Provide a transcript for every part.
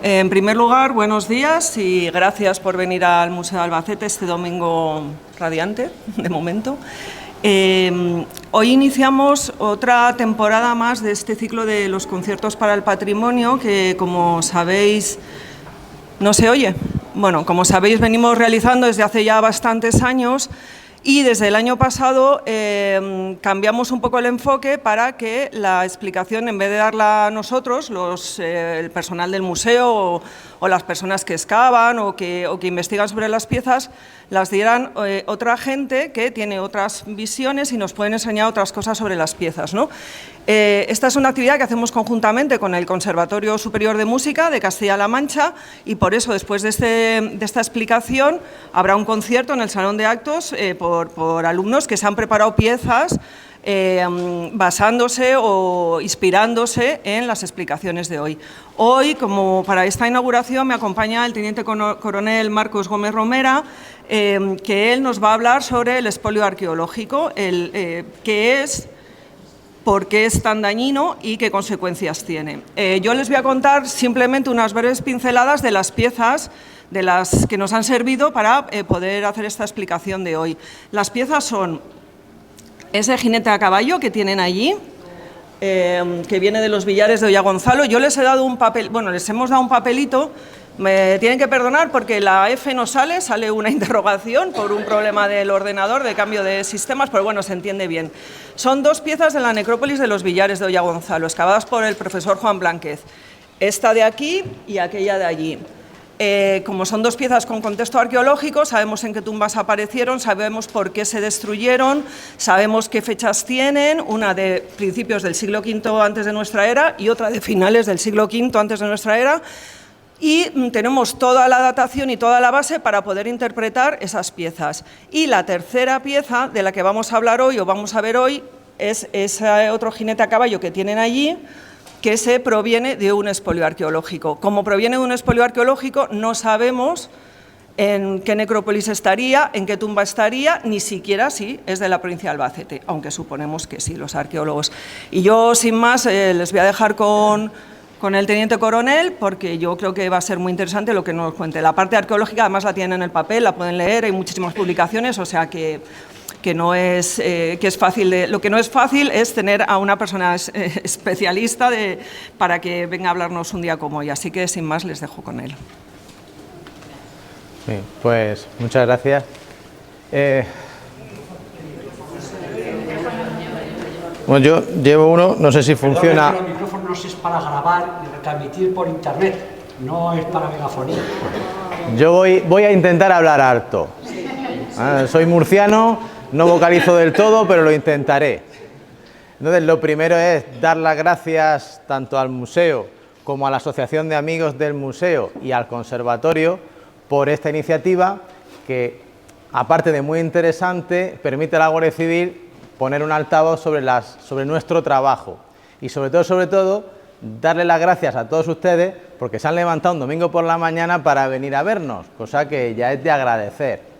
En primer lugar, buenos días y gracias por venir al Museo de Albacete este domingo radiante, de momento. Hoy iniciamos otra temporada más de este ciclo de los conciertos para el patrimonio que, como sabéis, ¿no se oye? Bueno, como sabéis, venimos realizando desde hace ya bastantes años y desde el año pasado cambiamos un poco el enfoque para que la explicación, en vez de darla a nosotros, el personal del museo o las personas que excavan o que investigan sobre las piezas, las dieran otra gente que tiene otras visiones y nos pueden enseñar otras cosas sobre las piezas, ¿no? Esta es una actividad que hacemos conjuntamente con el Conservatorio Superior de Música de Castilla-La Mancha y por eso, después de esta explicación, habrá un concierto en el Salón de Actos por alumnos que se han preparado piezas basándose o inspirándose en las explicaciones de hoy. Hoy, como para esta inauguración, me acompaña el teniente coronel Marcos Gómez Romera, que él nos va a hablar sobre el expolio arqueológico, qué es, por qué es tan dañino y qué consecuencias tiene. Yo les voy a contar simplemente unas breves pinceladas de las piezas de las que nos han servido para poder hacer esta explicación de hoy. Las piezas son ese jinete a caballo que tienen allí, que viene de los billares de Ollagonzalo. Yo les he dado un papel, bueno, les hemos dado un papelito. Me tienen que perdonar porque la F no sale una interrogación por un problema del ordenador de cambio de sistemas, pero bueno, se entiende bien. Son dos piezas de la necrópolis de los billares de Ollagonzalo, excavadas por el profesor Juan Blánquez. Esta de aquí y aquella de allí. Como son dos piezas con contexto arqueológico, sabemos en qué tumbas aparecieron, sabemos por qué se destruyeron, sabemos qué fechas tienen, una de principios del siglo V antes de nuestra era y otra de finales del siglo V antes de nuestra era, y tenemos toda la datación y toda la base para poder interpretar esas piezas. Y la tercera pieza de la que vamos a hablar hoy, o vamos a ver hoy, es ese otro jinete a caballo que tienen allí, que se proviene de un expolio arqueológico. Como proviene de un expolio arqueológico, no sabemos en qué necrópolis estaría, en qué tumba estaría, ni siquiera si es de la provincia de Albacete, aunque suponemos que sí, los arqueólogos. Y yo, sin más, les voy a dejar con el teniente coronel, porque yo creo que va a ser muy interesante lo que nos cuente. La parte arqueológica, además, la tienen en el papel, la pueden leer, hay muchísimas publicaciones, o sea que no es, que es fácil. Lo que no es fácil es tener a una persona especialista para que venga a hablarnos un día como hoy. Así que, sin más, les dejo con él. Bien, pues muchas gracias. Bueno, yo llevo uno, no sé si funciona. Los micrófonos es para grabar y retransmitir por internet, no es para megafonía. Yo voy a intentar hablar alto. Soy murciano, no vocalizo del todo, pero lo intentaré. Entonces, lo primero es dar las gracias tanto al museo como a la Asociación de Amigos del Museo y al Conservatorio por esta iniciativa que, aparte de muy interesante, permite a la Guardia Civil poner un altavoz sobre nuestro trabajo y sobre todo darle las gracias a todos ustedes porque se han levantado un domingo por la mañana para venir a vernos, cosa que ya es de agradecer.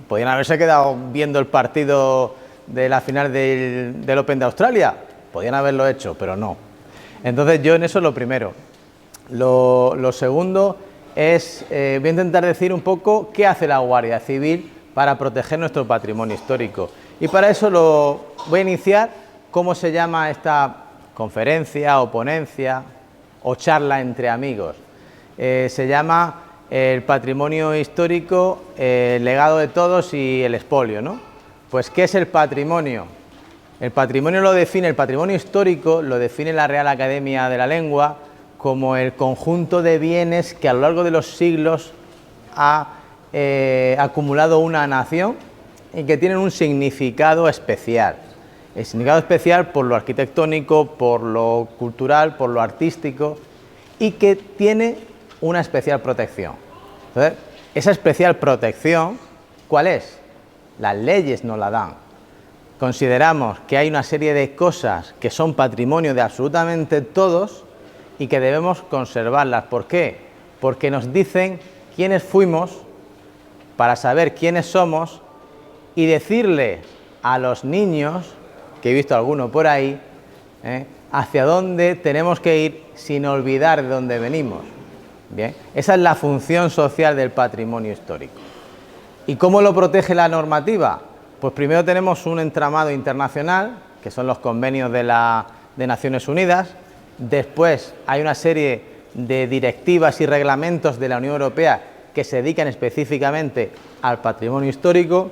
Podrían haberse quedado viendo el partido de la final del Open de Australia, podían haberlo hecho, pero no. Entonces yo en eso lo primero. Lo segundo es, voy a intentar decir un poco qué hace la Guardia Civil para proteger nuestro patrimonio histórico. Y para eso voy a iniciar cómo se llama esta conferencia o ponencia o charla entre amigos. Se llama el patrimonio histórico, el legado de todos y el expolio, ¿no? Pues, ¿qué es el patrimonio? El patrimonio el patrimonio histórico lo define la Real Academia de la Lengua como el conjunto de bienes que a lo largo de los siglos ha acumulado una nación y que tienen un significado especial. El significado especial por lo arquitectónico, por lo cultural, por lo artístico y que tiene una especial protección. Entonces, esa especial protección, ¿cuál es? Las leyes nos la dan. Consideramos que hay una serie de cosas que son patrimonio de absolutamente todos y que debemos conservarlas. ¿Por qué? Porque nos dicen quiénes fuimos para saber quiénes somos y decirle a los niños, que he visto alguno por ahí, hacia dónde tenemos que ir sin olvidar de dónde venimos. Bien, esa es la función social del patrimonio histórico. ¿Y cómo lo protege la normativa? Pues primero tenemos un entramado internacional, que son los convenios de Naciones Unidas. Después hay una serie de directivas y reglamentos de la Unión Europea que se dedican específicamente al patrimonio histórico.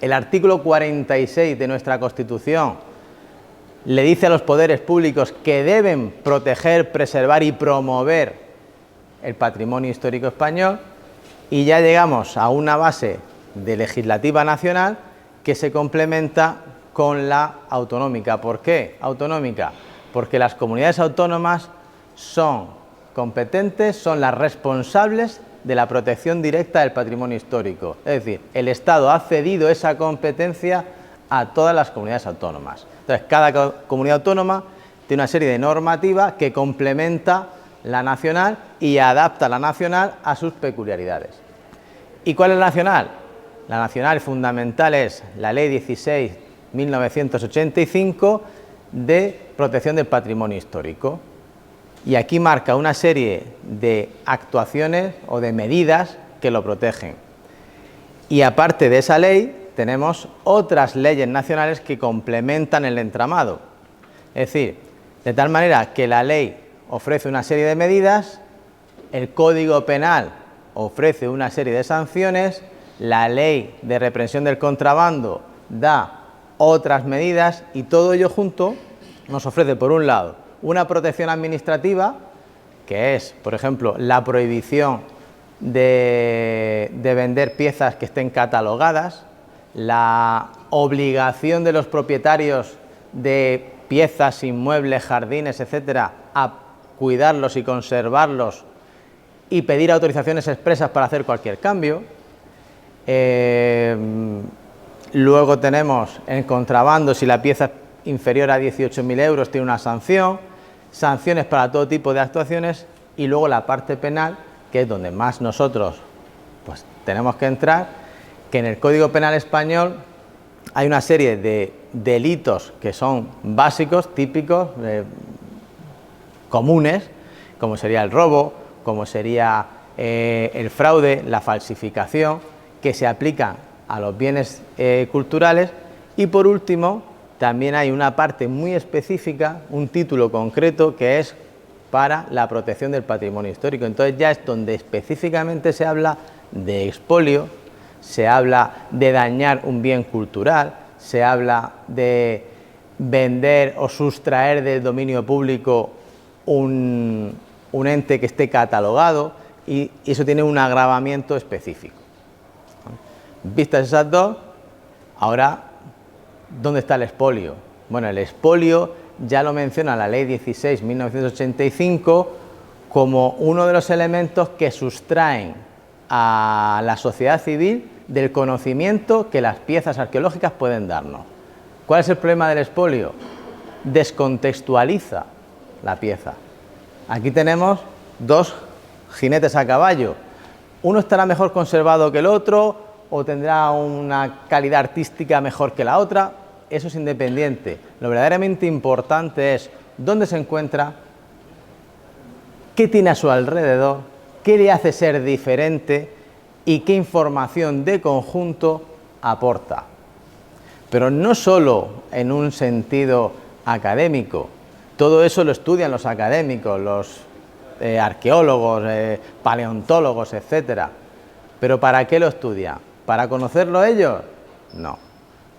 El artículo 46 de nuestra Constitución le dice a los poderes públicos que deben proteger, preservar y promover el patrimonio histórico español, y ya llegamos a una base de legislativa nacional que se complementa con la autonómica. ¿Por qué autonómica? Porque las comunidades autónomas son competentes, son las responsables de la protección directa del patrimonio histórico. Es decir, el Estado ha cedido esa competencia a todas las comunidades autónomas. Entonces, cada comunidad autónoma tiene una serie de normativas que complementa la nacional y adapta la nacional a sus peculiaridades. ¿Y cuál es la nacional? La nacional fundamental es la Ley 16/1985 de protección del patrimonio histórico. Y aquí marca una serie de actuaciones o de medidas que lo protegen. Y aparte de esa ley, tenemos otras leyes nacionales que complementan el entramado. Es decir, de tal manera que la ley ofrece una serie de medidas, el Código Penal ofrece una serie de sanciones, la Ley de Represión del Contrabando da otras medidas, y todo ello junto nos ofrece, por un lado, una protección administrativa, que es, por ejemplo, la prohibición de vender piezas que estén catalogadas, la obligación de los propietarios de piezas, inmuebles, jardines, etcétera, a cuidarlos y conservarlos y pedir autorizaciones expresas para hacer cualquier cambio. Luego tenemos el contrabando, si la pieza es inferior a 18.000 euros tiene una sanción, sanciones para todo tipo de actuaciones, y luego la parte penal, que es donde más nosotros pues tenemos que entrar, que en el Código Penal español hay una serie de delitos que son básicos, típicos, comunes, como sería el robo, como sería el fraude, la falsificación, que se aplican a los bienes culturales. Y por último, también hay una parte muy específica, un título concreto, que es para la protección del patrimonio histórico. Entonces ya es donde específicamente se habla de expolio, se habla de dañar un bien cultural, se habla de vender o sustraer del dominio público un ente que esté catalogado, y eso tiene un agravamiento específico. Vistas esas dos, ahora, ¿dónde está el expolio? Bueno, el expolio ya lo menciona la Ley 16/1985 como uno de los elementos que sustraen a la sociedad civil del conocimiento que las piezas arqueológicas pueden darnos. ¿Cuál es el problema del expolio? Descontextualiza la pieza. Aquí tenemos dos jinetes a caballo. Uno estará mejor conservado que el otro, o tendrá una calidad artística mejor que la otra. Eso es independiente. Lo verdaderamente importante es dónde se encuentra, qué tiene a su alrededor, qué le hace ser diferente y qué información de conjunto aporta. Pero no solo en un sentido académico. Todo eso lo estudian los académicos, los arqueólogos, paleontólogos, etcétera. ¿Pero para qué lo estudian? ¿Para conocerlo ellos? No.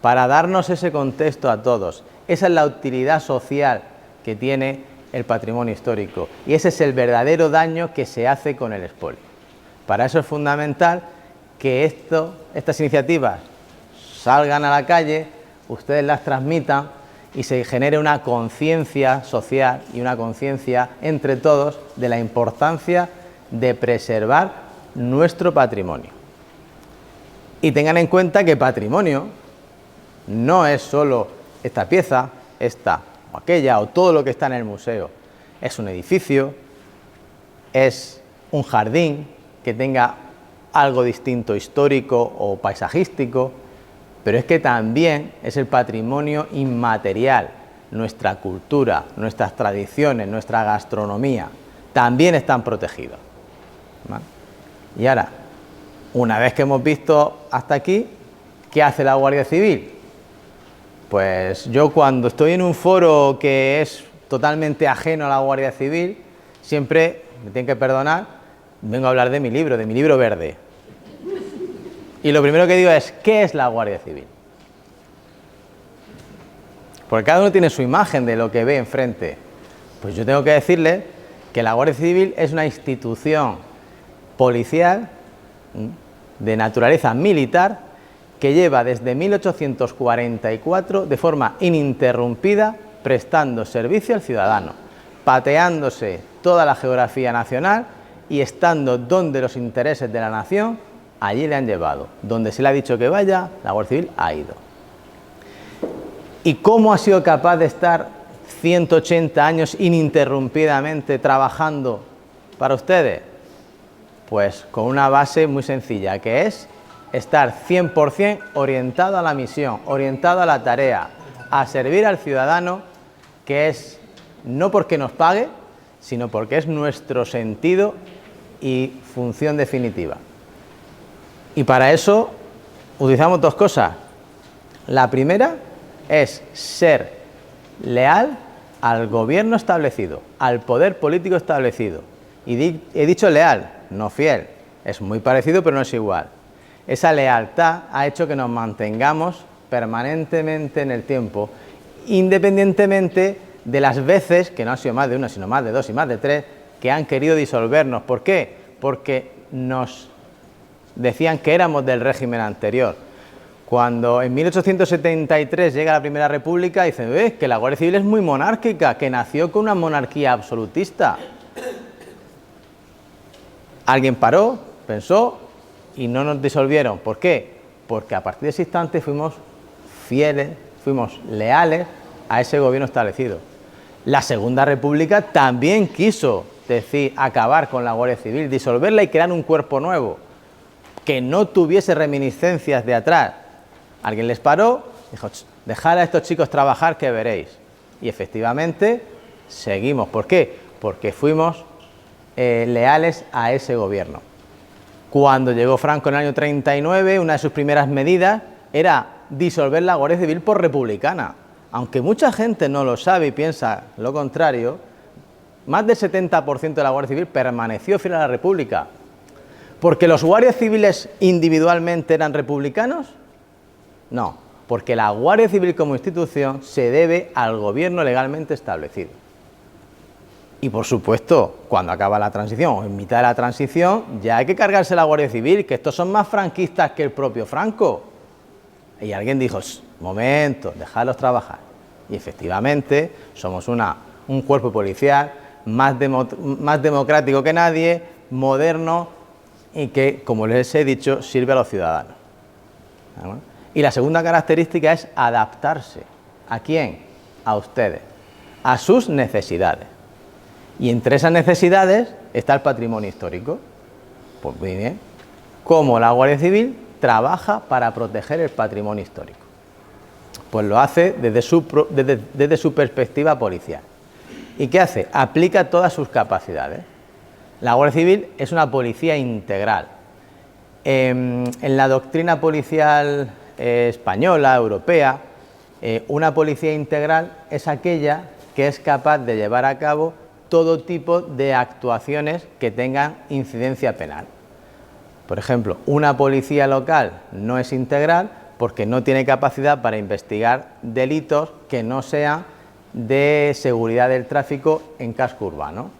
Para darnos ese contexto a todos. Esa es la utilidad social que tiene el patrimonio histórico, y ese es el verdadero daño que se hace con el expolio. Para eso es fundamental que estas iniciativas salgan a la calle, ustedes las transmitan y se genere una conciencia social y una conciencia entre todos de la importancia de preservar nuestro patrimonio. Y tengan en cuenta que patrimonio no es solo esta pieza, esta o aquella, o todo lo que está en el museo. Es un edificio, es un jardín que tenga algo distinto, histórico o paisajístico, pero es que también es el patrimonio inmaterial, nuestra cultura, nuestras tradiciones, nuestra gastronomía, también están protegidos. ¿vale? Y ahora, una vez que hemos visto hasta aquí, ¿qué hace la Guardia Civil? Pues yo cuando estoy en un foro que es totalmente ajeno a la Guardia Civil, siempre, me tienen que perdonar, vengo a hablar de mi libro verde. Y lo primero que digo es, ¿qué es la Guardia Civil? Porque cada uno tiene su imagen de lo que ve enfrente. Pues yo tengo que decirle que la Guardia Civil es una institución policial de naturaleza militar que lleva desde 1844 de forma ininterrumpida prestando servicio al ciudadano, pateándose toda la geografía nacional y estando donde los intereses de la nación allí le han llevado. Donde se le ha dicho que vaya, la Guardia Civil ha ido. ¿Y cómo ha sido capaz de estar 180 años ininterrumpidamente trabajando para ustedes? Pues con una base muy sencilla, que es estar 100% orientado a la misión, orientado a la tarea, a servir al ciudadano, que es no porque nos pague, sino porque es nuestro sentido y función definitiva. Y para eso utilizamos dos cosas. La primera es ser leal al gobierno establecido, al poder político establecido. Y he dicho leal, no fiel. Es muy parecido, pero no es igual. Esa lealtad ha hecho que nos mantengamos permanentemente en el tiempo, independientemente de las veces, que no han sido más de una, sino más de dos y más de tres, que han querido disolvernos. ¿Por qué? Porque nos decían que éramos del régimen anterior. Cuando en 1873 llega la Primera República, dicen que la Guardia Civil es muy monárquica, que nació con una monarquía absolutista. Alguien paró, pensó y no nos disolvieron. ¿Por qué? Porque a partir de ese instante fuimos fieles, fuimos leales a ese gobierno establecido. La Segunda República también quiso acabar con la Guardia Civil, disolverla y crear un cuerpo nuevo, que no tuviese reminiscencias de atrás. Alguien les paró, dijo, dejad a estos chicos trabajar que veréis. Y efectivamente seguimos. ¿Por qué? Porque fuimos leales a ese gobierno. Cuando llegó Franco en el año 39, una de sus primeras medidas era disolver la Guardia Civil por republicana. Aunque mucha gente no lo sabe y piensa lo contrario, más del 70% de la Guardia Civil permaneció fiel a la República. ¿Porque los guardias civiles individualmente eran republicanos? No, porque la Guardia Civil como institución se debe al gobierno legalmente establecido. Y por supuesto, cuando acaba la transición o en mitad de la transición, ya hay que cargarse la Guardia Civil, que estos son más franquistas que el propio Franco. Y alguien dijo, momento, dejadlos trabajar. Y efectivamente, somos un cuerpo policial más democrático que nadie, moderno y que, como les he dicho, sirve a los ciudadanos. Y la segunda característica es adaptarse. ¿A quién? A ustedes, a sus necesidades. Y entre esas necesidades está el patrimonio histórico. Pues muy bien, ¿cómo la Guardia Civil trabaja para proteger el patrimonio histórico? Pues lo hace desde su perspectiva policial. ¿Y qué hace? Aplica todas sus capacidades. La Guardia Civil es una policía integral. En la doctrina policial española, europea, una policía integral es aquella que es capaz de llevar a cabo todo tipo de actuaciones que tengan incidencia penal. Por ejemplo, una policía local no es integral porque no tiene capacidad para investigar delitos que no sean de seguridad del tráfico en casco urbano.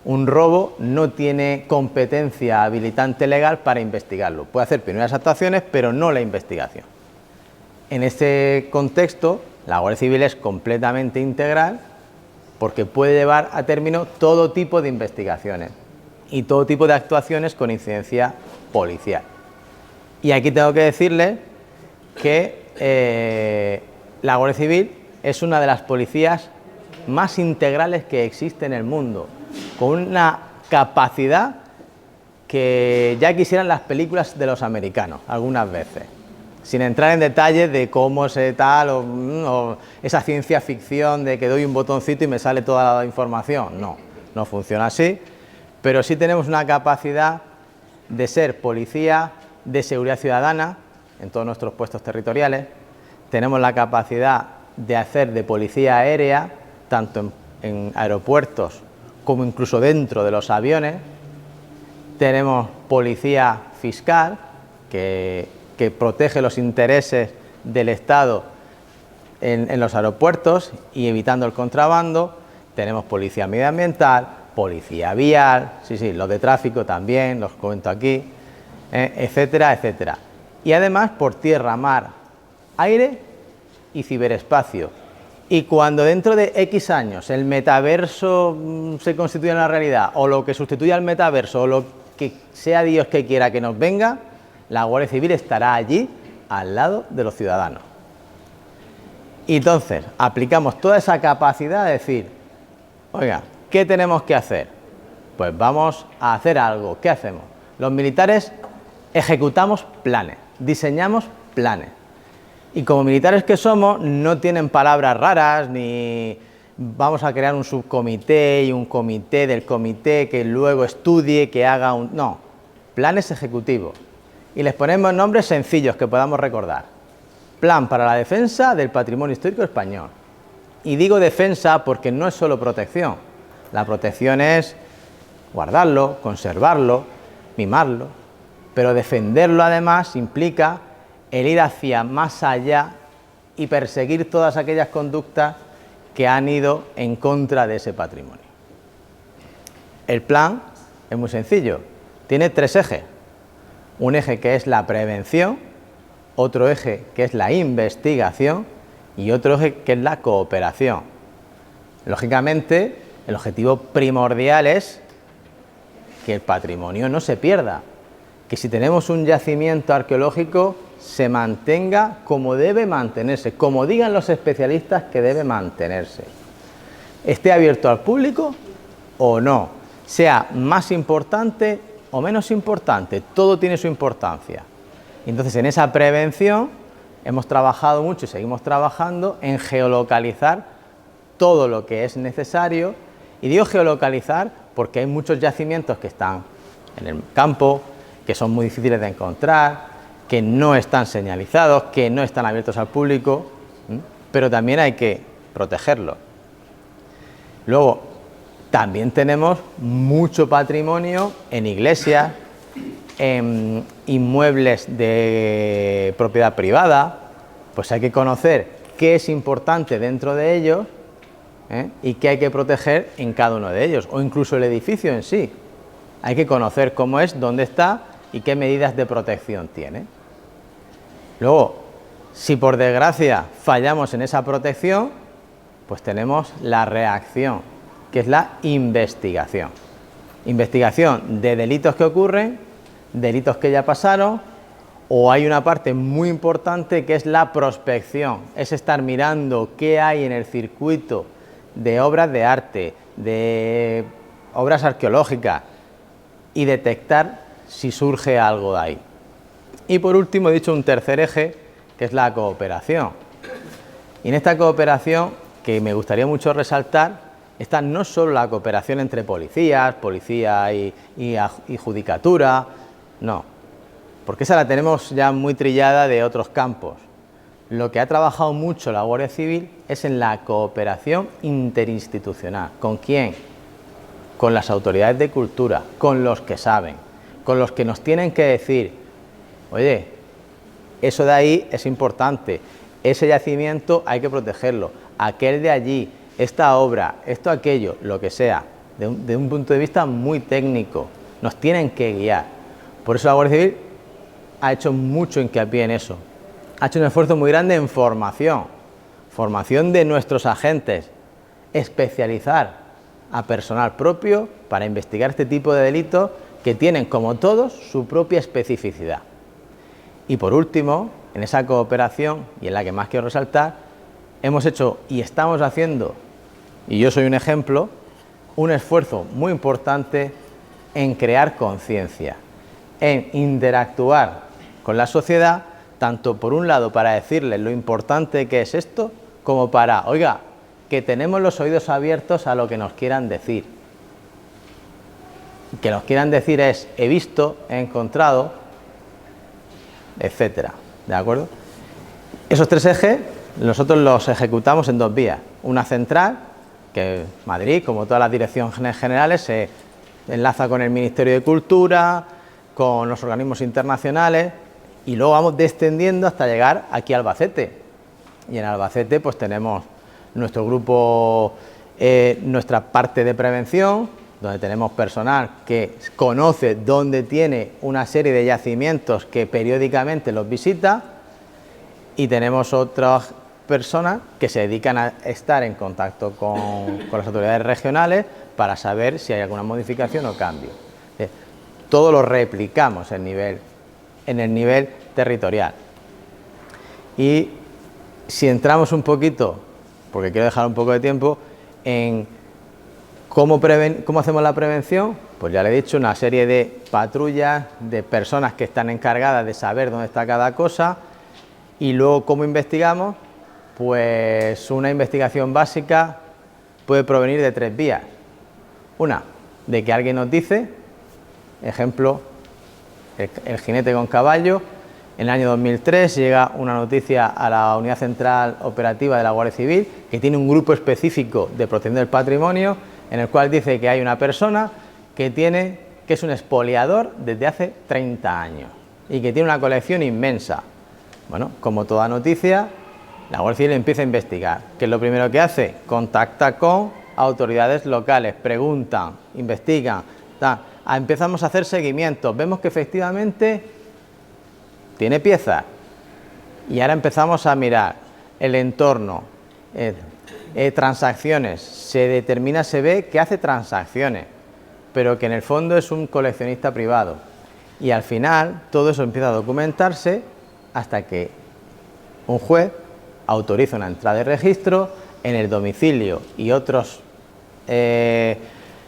Un robo no tiene competencia habilitante legal para investigarlo. Puede hacer primeras actuaciones, pero no la investigación. En este contexto, la Guardia Civil es completamente integral porque puede llevar a término todo tipo de investigaciones y todo tipo de actuaciones con incidencia policial. Y aquí tengo que decirles que la Guardia Civil es una de las policías más integrales que existe en el mundo, con una capacidad que ya quisieran las películas de los americanos algunas veces, sin entrar en detalles de cómo se tal o esa ciencia ficción de que doy un botoncito y me sale toda la información. No, no funciona así, pero sí tenemos una capacidad de ser policía de seguridad ciudadana en todos nuestros puestos territoriales. Tenemos la capacidad de hacer de policía aérea, tanto en aeropuertos como incluso dentro de los aviones. Tenemos policía fiscal, que protege los intereses del Estado en los aeropuertos y evitando el contrabando. Tenemos policía medioambiental, policía vial, sí, los de tráfico también, los comento aquí, etcétera, etcétera. Y además por tierra, mar, aire y ciberespacio. Y cuando dentro de X años el metaverso se constituya en la realidad, o lo que sustituya al metaverso, o lo que sea Dios que quiera que nos venga, la Guardia Civil estará allí al lado de los ciudadanos. Y entonces aplicamos toda esa capacidad de decir, oiga, ¿qué tenemos que hacer? Pues vamos a hacer algo. ¿Qué hacemos? Los militares ejecutamos planes, diseñamos planes. Y como militares que somos, no tienen palabras raras, ni vamos a crear un subcomité y un comité del comité que luego estudie, que haga un... No, planes ejecutivos. Y les ponemos nombres sencillos que podamos recordar. Plan para la defensa del patrimonio histórico español. Y digo defensa porque no es solo protección. La protección es guardarlo, conservarlo, mimarlo. Pero defenderlo además implica el ir hacia más allá y perseguir todas aquellas conductas que han ido en contra de ese patrimonio. El plan es muy sencillo, tiene 3 ejes. Un eje que es la prevención, otro eje que es la investigación y otro eje que es la cooperación. Lógicamente, el objetivo primordial es que el patrimonio no se pierda, que si tenemos un yacimiento arqueológico se mantenga como debe mantenerse, como digan los especialistas que debe mantenerse. Esté abierto al público o no, sea más importante o menos importante, todo tiene su importancia. Entonces, en esa prevención hemos trabajado mucho y seguimos trabajando en geolocalizar todo lo que es necesario. Y digo geolocalizar porque hay muchos yacimientos que están en el campo, que son muy difíciles de encontrar, que no están señalizados, que no están abiertos al público, pero también hay que protegerlos. Luego, también tenemos mucho patrimonio en iglesias, en inmuebles de propiedad privada, pues hay que conocer qué es importante dentro de ellos y qué hay que proteger en cada uno de ellos, o incluso el edificio en sí. Hay que conocer cómo es, dónde está y qué medidas de protección tiene. Luego, si por desgracia fallamos en esa protección, pues tenemos la reacción, que es la investigación. Investigación de delitos que ocurren, delitos que ya pasaron, o hay una parte muy importante que es la prospección, es estar mirando qué hay en el circuito de obras de arte, de obras arqueológicas y detectar si surge algo de ahí. Y por último he dicho un tercer eje, que es la cooperación. Y en esta cooperación, que me gustaría mucho resaltar, está no solo la cooperación entre policías, policía y judicatura, no, porque esa la tenemos ya muy trillada de otros campos. Lo que ha trabajado mucho la Guardia Civil es en la cooperación interinstitucional. ¿Con quién? Con las autoridades de cultura, con los que saben, con los que nos tienen que decir, oye, eso de ahí es importante, ese yacimiento hay que protegerlo, aquel de allí, esta obra, esto, aquello, lo que sea, de un punto de vista muy técnico, nos tienen que guiar. Por eso la Guardia Civil ha hecho mucho hincapié en eso, ha hecho un esfuerzo muy grande en formación de nuestros agentes, especializar a personal propio para investigar este tipo de delitos que tienen, como todos, su propia especificidad. Y por último, en esa cooperación, y en la que más quiero resaltar, hemos hecho y estamos haciendo, y yo soy un ejemplo, un esfuerzo muy importante en crear conciencia, en interactuar con la sociedad, tanto por un lado para decirles lo importante que es esto, como para, oiga, que tenemos los oídos abiertos a lo que nos quieran decir. que nos quieran decir es he visto, he encontrado, etcétera. ¿De acuerdo? Esos 3 ejes nosotros los ejecutamos en 2 vías. Una central, que Madrid, como todas las direcciones generales, se enlaza con el Ministerio de Cultura, con los organismos internacionales, y luego vamos descendiendo hasta llegar aquí a Albacete. Y en Albacete pues tenemos nuestro grupo, nuestra parte de prevención, donde tenemos personal que conoce dónde tiene una serie de yacimientos que periódicamente los visita, y tenemos otras personas que se dedican a estar en contacto con las autoridades regionales para saber si hay alguna modificación o cambio. Todo lo replicamos en el nivel territorial. Y si entramos un poquito, porque quiero dejar un poco de tiempo, en cómo hacemos la prevención, pues ya le he dicho, una serie de patrullas, de personas que están encargadas de saber dónde está cada cosa. Y luego, ¿cómo investigamos? Pues una investigación básica puede provenir de 3 vías. Una, de que alguien nos dice, ejemplo, el jinete con caballo. En el año 2003 llega una noticia a la Unidad Central Operativa de la Guardia Civil, que tiene un grupo específico de protección del patrimonio, en el cual dice que hay una persona que es un expoliador desde hace 30 años y que tiene una colección inmensa. Bueno, como toda noticia, la Guardia Civil empieza a investigar. ¿Qué es lo primero que hace? Contacta con autoridades locales, preguntan, investigan, empezamos a hacer seguimientos, vemos que efectivamente tiene piezas, y ahora empezamos a mirar el entorno, transacciones, se ve que hace transacciones, pero que en el fondo es un coleccionista privado, y al final todo eso empieza a documentarse hasta que un juez autoriza una entrada de registro en el domicilio y otros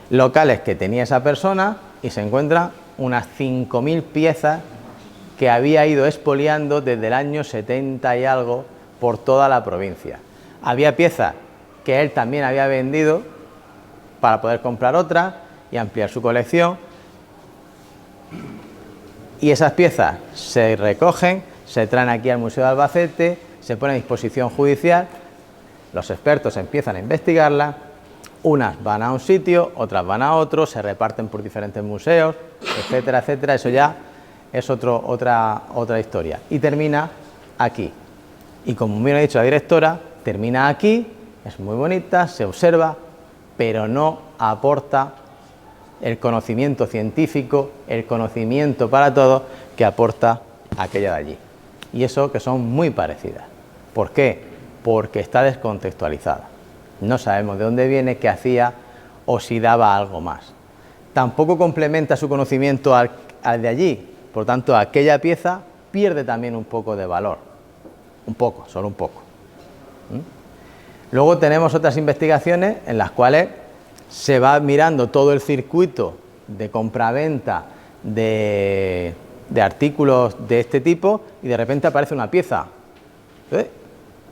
locales que tenía esa persona, y se encuentran unas 5.000 piezas que había ido expoliando desde el año 70 y algo por toda la provincia. Había piezas que él también había vendido para poder comprar otras y ampliar su colección, y esas piezas se recogen, se traen aquí al Museo de Albacete, se ponen a disposición judicial, los expertos empiezan a investigarlas, unas van a un sitio, otras van a otro, se reparten por diferentes museos, etcétera, etcétera. Eso ya es otra historia. Y termina aquí. Y como bien ha dicho la directora, termina aquí, es muy bonita, se observa, pero no aporta el conocimiento científico, el conocimiento para todos que aporta aquella de allí. Y eso que son muy parecidas. ¿Por qué? Porque está descontextualizada. No sabemos de dónde viene, qué hacía o si daba algo más. Tampoco complementa su conocimiento al de allí. Por tanto, aquella pieza pierde también un poco de valor. Un poco, solo un poco. Luego tenemos otras investigaciones en las cuales se va mirando todo el circuito de compraventa de artículos de este tipo, y de repente aparece una pieza.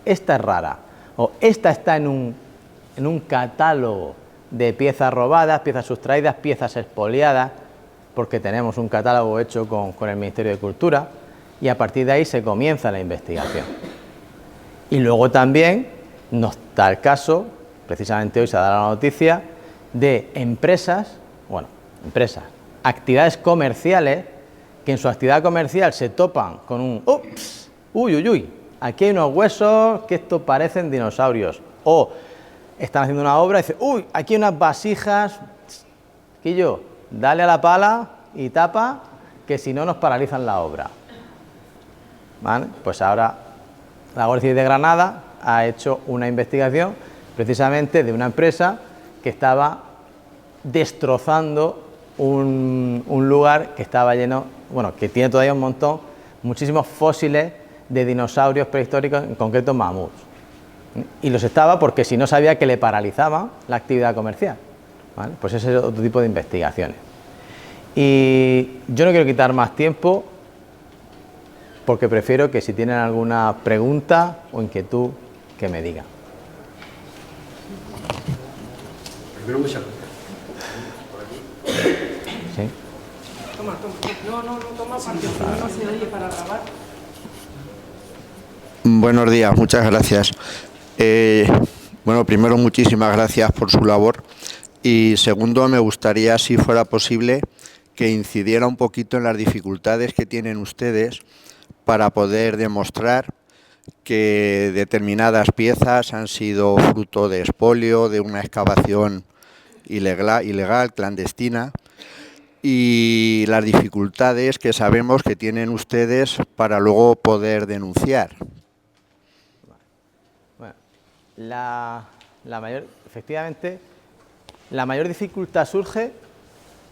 Esta es rara, o esta está en un catálogo de piezas robadas, piezas sustraídas, piezas expoliadas, porque tenemos un catálogo hecho con el Ministerio de Cultura, y a partir de ahí se comienza la investigación. Y luego también nos da el caso, precisamente hoy se ha dado la noticia, de empresas, actividades comerciales, que en su actividad comercial se topan con un ups, uy, aquí hay unos huesos que esto parecen dinosaurios, o están haciendo una obra y dicen, uy, aquí hay unas vasijas, Quillo, dale a la pala y tapa, que si no nos paralizan la obra. ¿Vale? Pues ahora la Guardia Civil de Granada ha hecho una investigación precisamente de una empresa que estaba destrozando un lugar que estaba lleno, que tiene todavía muchísimos fósiles de dinosaurios prehistóricos, en concreto mamuts. Y los estaba porque si no sabía que le paralizaba la actividad comercial. ¿Vale? Pues ese es otro tipo de investigaciones. Y yo no quiero quitar más tiempo, porque prefiero que si tienen alguna pregunta o inquietud, que me digan. Primero, muchas gracias. ¿Sí? Toma. No, toma, porque si no, no se oye para grabar. Buenos días, muchas gracias. Bueno, primero, muchísimas gracias por su labor. Y segundo, me gustaría, si fuera posible, que incidiera un poquito en las dificultades que tienen ustedes para poder demostrar que determinadas piezas han sido fruto de expolio, de una excavación ilegal, clandestina, y las dificultades que sabemos que tienen ustedes para luego poder denunciar. Bueno, efectivamente, la mayor dificultad surge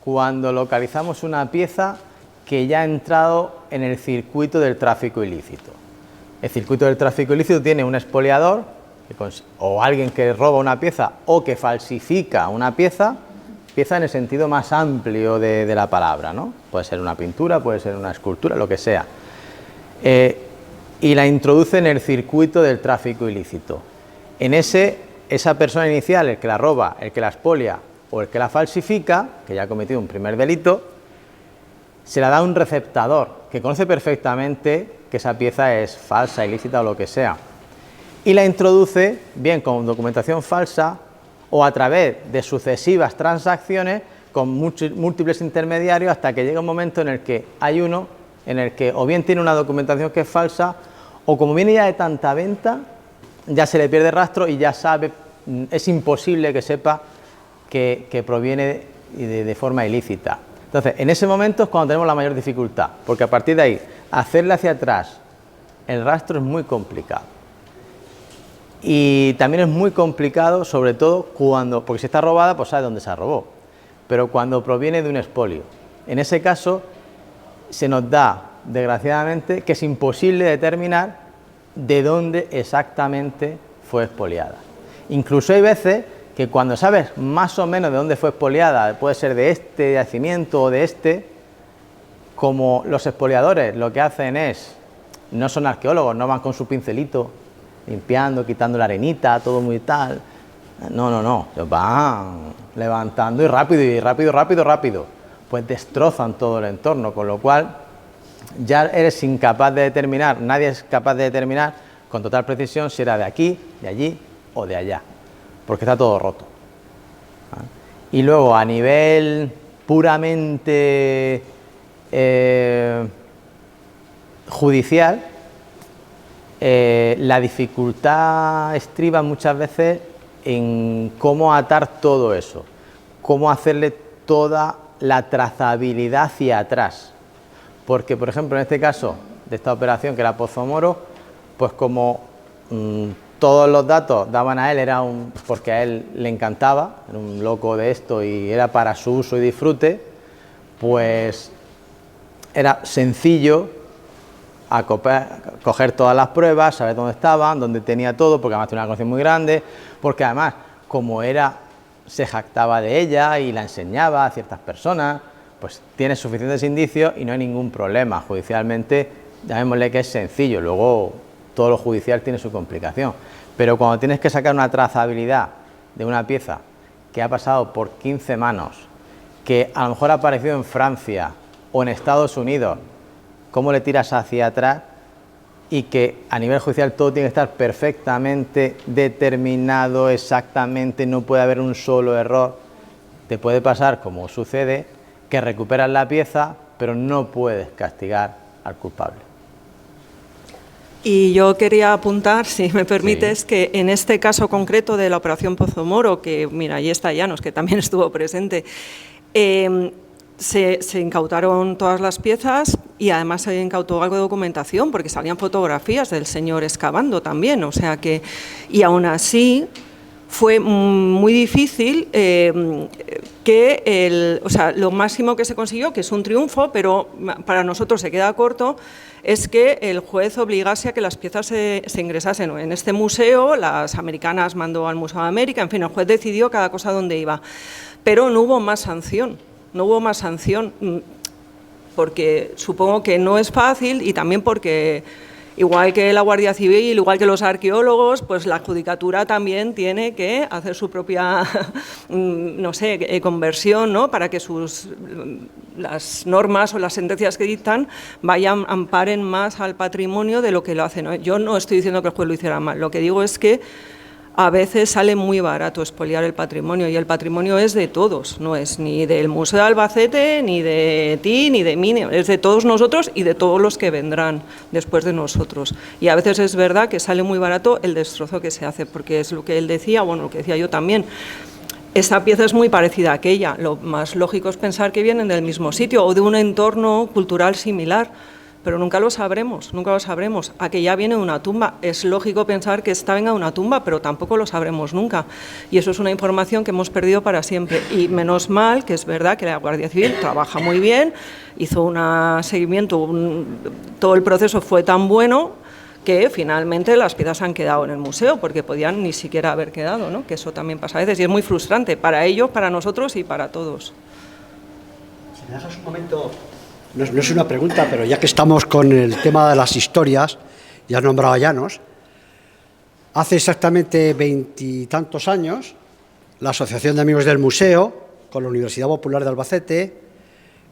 cuando localizamos una pieza que ya ha entrado en el circuito del tráfico ilícito. El circuito del tráfico ilícito tiene un expoliador o alguien que roba una pieza o que falsifica una pieza en el sentido más amplio de la palabra, ¿no? Puede ser una pintura, puede ser una escultura, lo que sea. Y la introduce en el circuito del tráfico ilícito. En esa persona inicial, el que la roba, el que la expolia o el que la falsifica, que ya ha cometido un primer delito, se la da a un receptador que conoce perfectamente que esa pieza es falsa, ilícita o lo que sea, y la introduce bien con documentación falsa o a través de sucesivas transacciones con múltiples intermediarios hasta que llega un momento en el que hay uno en el que o bien tiene una documentación que es falsa o como viene ya de tanta venta ya se le pierde rastro y ya sabe, es imposible que sepa que proviene de forma ilícita. Entonces, en ese momento es cuando tenemos la mayor dificultad, porque a partir de ahí, hacerle hacia atrás el rastro es muy complicado. Y también es muy complicado, sobre todo porque si está robada, pues sabe dónde se robó, pero cuando proviene de un expolio. En ese caso, se nos da, desgraciadamente, que es imposible determinar de dónde exactamente fue expoliada. Incluso hay veces que cuando sabes más o menos de dónde fue expoliada, puede ser de este yacimiento o de este, como los expoliadores lo que hacen es, no son arqueólogos, no van con su pincelito limpiando, quitando la arenita, todo muy tal, no, van levantando y rápido, pues destrozan todo el entorno, con lo cual ya eres incapaz de determinar, nadie es capaz de determinar con total precisión si era de aquí, de allí o de allá, porque está todo roto. Y luego a nivel puramente judicial, la dificultad estriba muchas veces en cómo atar todo eso, cómo hacerle toda la trazabilidad hacia atrás, porque por ejemplo en este caso de esta operación que era Pozo Moro, pues como todos los datos daban a él, porque a él le encantaba, era un loco de esto y era para su uso y disfrute, pues era sencillo coger todas las pruebas, saber dónde estaban, dónde tenía todo, porque además tenía una colección muy grande, porque además como se jactaba de ella y la enseñaba a ciertas personas, pues tiene suficientes indicios y no hay ningún problema. Judicialmente, llamémosle que es sencillo, luego todo lo judicial tiene su complicación, pero cuando tienes que sacar una trazabilidad de una pieza que ha pasado por 15 manos, que a lo mejor ha aparecido en Francia o en Estados Unidos, cómo le tiras hacia atrás y que a nivel judicial todo tiene que estar perfectamente determinado, exactamente, no puede haber un solo error, te puede pasar, como sucede, que recuperas la pieza, pero no puedes castigar al culpable. Y yo quería apuntar, si me permites, que en este caso concreto de la operación Pozo Moro, que mira, ahí está Llanos, que también estuvo presente, se incautaron todas las piezas y además se incautó algo de documentación, porque salían fotografías del señor excavando también, o sea que, y aún así fue muy difícil lo máximo que se consiguió, que es un triunfo, pero para nosotros se queda corto, es que el juez obligase a que las piezas se ingresasen en este museo, las americanas mandó al Museo de América, en fin, el juez decidió cada cosa dónde iba, pero no hubo más sanción, porque supongo que no es fácil y también porque Igual que la Guardia Civil, igual que los arqueólogos, pues la Judicatura también tiene que hacer su propia, no sé, conversión, ¿no? Para que las normas o las sentencias que dictan amparen más al patrimonio de lo que lo hacen, ¿no? Yo no estoy diciendo que el juez lo hiciera mal, lo que digo es que a veces sale muy barato expoliar el patrimonio, y el patrimonio es de todos, no es ni del Museo de Albacete, ni de ti, ni de mí, es de todos nosotros y de todos los que vendrán después de nosotros. Y a veces es verdad que sale muy barato el destrozo que se hace, porque es lo que él decía, bueno, lo que decía yo también. Esta pieza es muy parecida a aquella, lo más lógico es pensar que vienen del mismo sitio o de un entorno cultural similar, pero nunca lo sabremos, nunca lo sabremos. Aquella viene de una tumba, es lógico pensar que esta venga de una tumba, pero tampoco lo sabremos nunca. Y eso es una información que hemos perdido para siempre. Y menos mal que es verdad que la Guardia Civil trabaja muy bien, hizo un seguimiento, todo el proceso fue tan bueno que finalmente las piezas han quedado en el museo, porque podían ni siquiera haber quedado, ¿no? Que eso también pasa a veces y es muy frustrante para ellos, para nosotros y para todos. Si me dejas un momento, no es una pregunta, pero ya que estamos con el tema de las historias, ya has nombrado a Llanos, hace exactamente 20 y tantos años, la Asociación de Amigos del Museo, con la Universidad Popular de Albacete,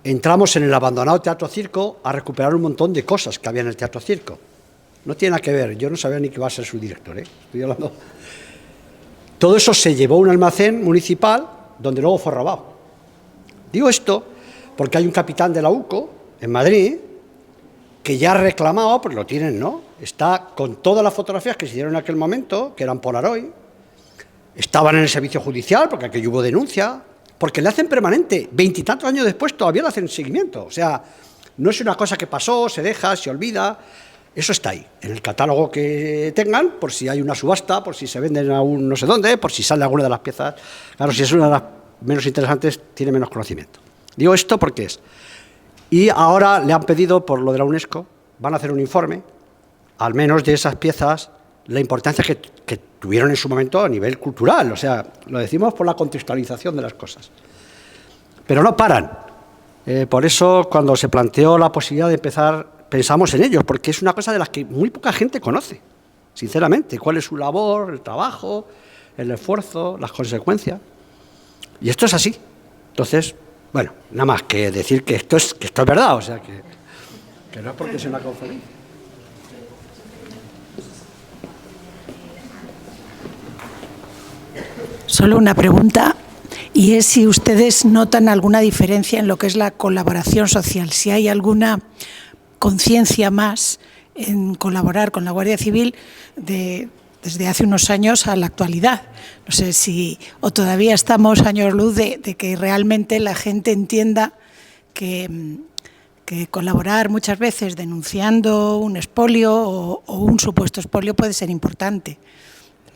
entramos en el abandonado Teatro Circo a recuperar un montón de cosas que había en el Teatro Circo. No tiene nada que ver, yo no sabía ni que iba a ser su director, estoy hablando. Todo eso se llevó a un almacén municipal donde luego fue robado. Digo esto porque hay un capitán de la UCO en Madrid que ya ha reclamado, porque lo tienen, ¿no? Está con todas las fotografías que se hicieron en aquel momento, que eran Polaroid, estaban en el servicio judicial porque aquello hubo denuncia, porque le hacen permanente, 20 y tantos años después todavía le hacen seguimiento. O sea, no es una cosa que pasó, se deja, se olvida. Eso está ahí, en el catálogo que tengan, por si hay una subasta, por si se venden a un no sé dónde, por si sale alguna de las piezas. Claro, si es una de las menos interesantes, tiene menos conocimiento. Digo esto porque es. Y ahora le han pedido, por lo de la UNESCO, van a hacer un informe, al menos de esas piezas, la importancia que tuvieron en su momento a nivel cultural. O sea, lo decimos por la contextualización de las cosas. Pero no paran. Por eso, cuando se planteó la posibilidad de empezar, pensamos en ellos, porque es una cosa de las que muy poca gente conoce, sinceramente, cuál es su labor, el trabajo, el esfuerzo, las consecuencias. Y esto es así. Entonces, bueno, nada más que decir que esto es verdad, o sea, que no es porque sea una conferencia. Solo una pregunta, y es si ustedes notan alguna diferencia en lo que es la colaboración social, si hay alguna conciencia más en colaborar con la Guardia Civil desde hace unos años a la actualidad. No sé si o todavía estamos años luz de que realmente la gente entienda que colaborar muchas veces denunciando un expolio o un supuesto expolio puede ser importante.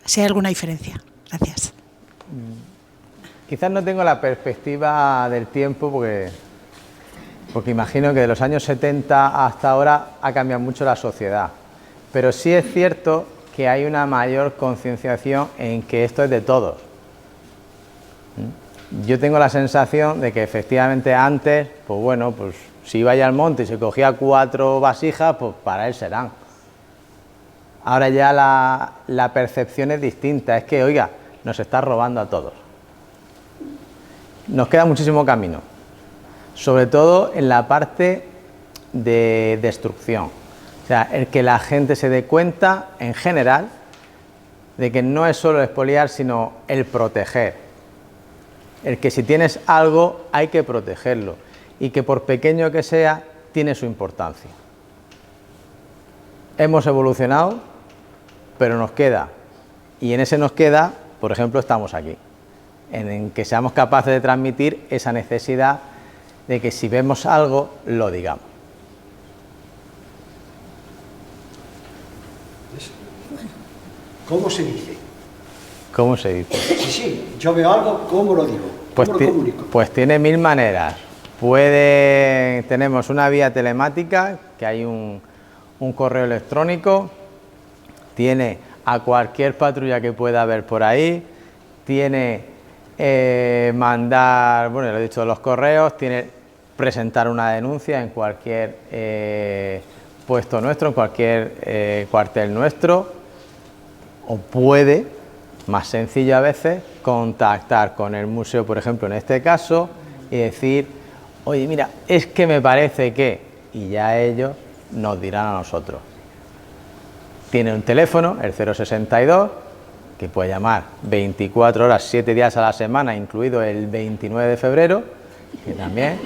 Si hay alguna diferencia. Gracias. Quizás no tengo la perspectiva del tiempo porque imagino que de los años 70 hasta ahora ha cambiado mucho la sociedad, pero sí es cierto que hay una mayor concienciación en que esto es de todos. Yo tengo la sensación de que efectivamente antes, pues bueno, pues si iba ya al monte y se cogía 4 vasijas, pues para él serán. Ahora ya la percepción es distinta, es que, oiga, nos está robando a todos. Nos queda muchísimo camino, sobre todo en la parte de destrucción. O sea, el que la gente se dé cuenta, en general, de que no es solo expoliar, sino el proteger. El que si tienes algo, hay que protegerlo. Y que por pequeño que sea, tiene su importancia. Hemos evolucionado, pero nos queda. Y en ese nos queda, por ejemplo, estamos aquí. En que seamos capaces de transmitir esa necesidad de que si vemos algo, lo digamos. ¿Cómo se dice? ¿Cómo se dice? Sí, yo veo algo, ¿cómo lo digo? ¿Cómo lo comunico? Pues tiene 1000 maneras. Tenemos una vía telemática, que hay un correo electrónico, tiene a cualquier patrulla que pueda haber por ahí, tiene mandar, bueno, lo he dicho, los correos, tiene presentar una denuncia en cualquier puesto nuestro, en cualquier cuartel nuestro, o puede, más sencillo a veces, contactar con el museo, por ejemplo, en este caso, y decir, oye, mira, es que me parece que, y ya ellos nos dirán a nosotros. Tiene un teléfono, el 062, que puede llamar 24 horas, 7 días a la semana, incluido el 29 de febrero, que también,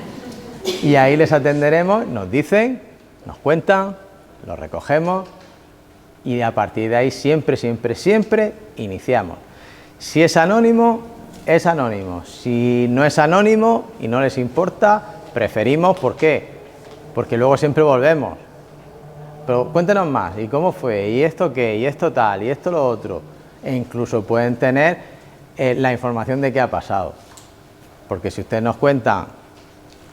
y ahí les atenderemos, nos dicen, nos cuentan, lo recogemos, y a partir de ahí siempre, siempre, siempre iniciamos. Si es anónimo, es anónimo. Si no es anónimo y no les importa, preferimos, ¿por qué? Porque luego siempre volvemos. Pero cuéntenos más, ¿y cómo fue? ¿Y esto qué? ¿Y esto tal? ¿Y esto lo otro? E incluso pueden tener la información de qué ha pasado. Porque si ustedes nos cuentan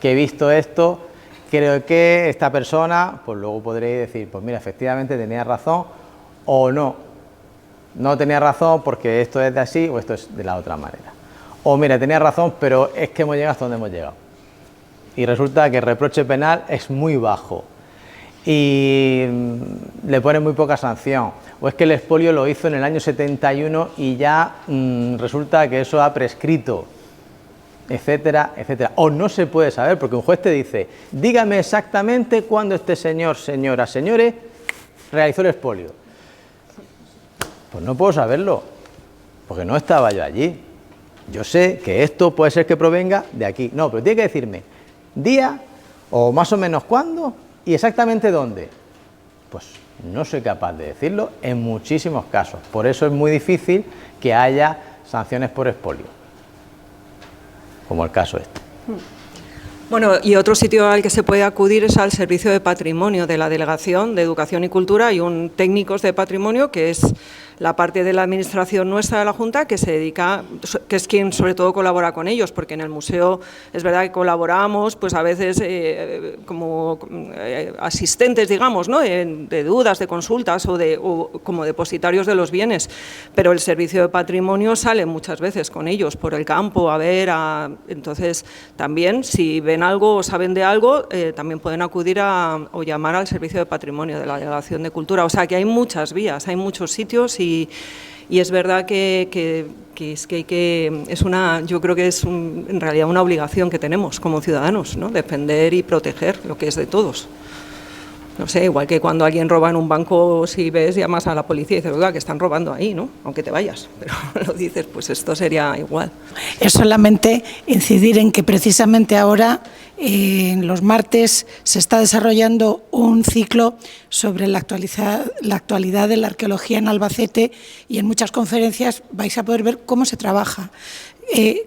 que he visto esto, creo que esta persona, pues luego podréis decir, pues mira, efectivamente tenía razón, o no, no tenía razón porque esto es de así o esto es de la otra manera. O mira, tenía razón, pero es que hemos llegado hasta donde hemos llegado. Y resulta que el reproche penal es muy bajo y le ponen muy poca sanción. O es que el expolio lo hizo en el año 71 y ya resulta que eso ha prescrito, etcétera, etcétera. O no se puede saber porque un juez te dice, dígame exactamente cuándo este señor, señora, señores, realizó el expolio. Pues no puedo saberlo, porque no estaba yo allí. Yo sé que esto puede ser que provenga de aquí. No, pero tiene que decirme día o más o menos cuándo y exactamente dónde. Pues no soy capaz de decirlo en muchísimos casos. Por eso es muy difícil que haya sanciones por expolio, como el caso este. Bueno, y otro sitio al que se puede acudir es al Servicio de Patrimonio de la Delegación de Educación y Cultura. Hay un técnicos de patrimonio que es la parte de la administración nuestra de la Junta que se dedica, que es quien sobre todo colabora con ellos, porque en el museo es verdad que colaboramos, pues a veces como asistentes, digamos, ¿no? De dudas, de consultas o como depositarios de los bienes, pero el Servicio de Patrimonio sale muchas veces con ellos por el campo a ver, entonces también si ven algo o saben de algo, también pueden acudir o llamar al Servicio de Patrimonio de la Delegación de Cultura, o sea que hay muchas vías, hay muchos sitios y es verdad que es una, yo creo que es en realidad una obligación que tenemos como ciudadanos, ¿no? Defender y proteger lo que es de todos. No sé, igual que cuando alguien roba en un banco, si ves, llamas a la policía y dices, oiga, que están robando ahí, ¿no? Aunque te vayas, pero lo dices, pues esto sería igual. Es solamente incidir en que precisamente ahora, en los martes, se está desarrollando un ciclo sobre la actualidad de la arqueología en Albacete y en muchas conferencias vais a poder ver cómo se trabaja.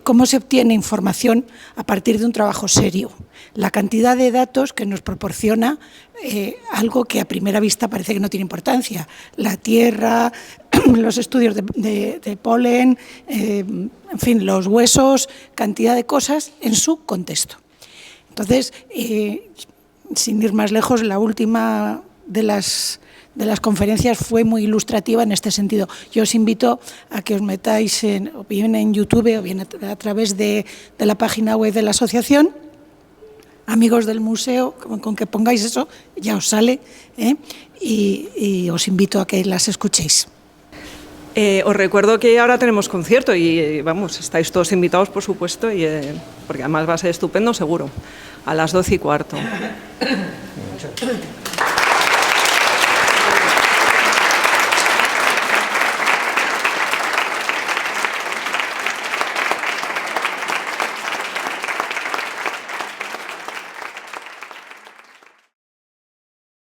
Cómo se obtiene información a partir de un trabajo serio. La cantidad de datos que nos proporciona algo que a primera vista parece que no tiene importancia. La tierra, los estudios de polen, en fin, los huesos, cantidad de cosas en su contexto. Entonces, sin ir más lejos, la última de las conferencias fue muy ilustrativa en este sentido. Yo os invito a que os metáis o bien en YouTube o bien a través de la página web de la asociación, amigos del museo, con que pongáis eso ya os sale, y os invito a que las escuchéis. Os recuerdo que ahora tenemos concierto y vamos, estáis todos invitados por supuesto, porque además va a ser estupendo seguro, a las 12:15.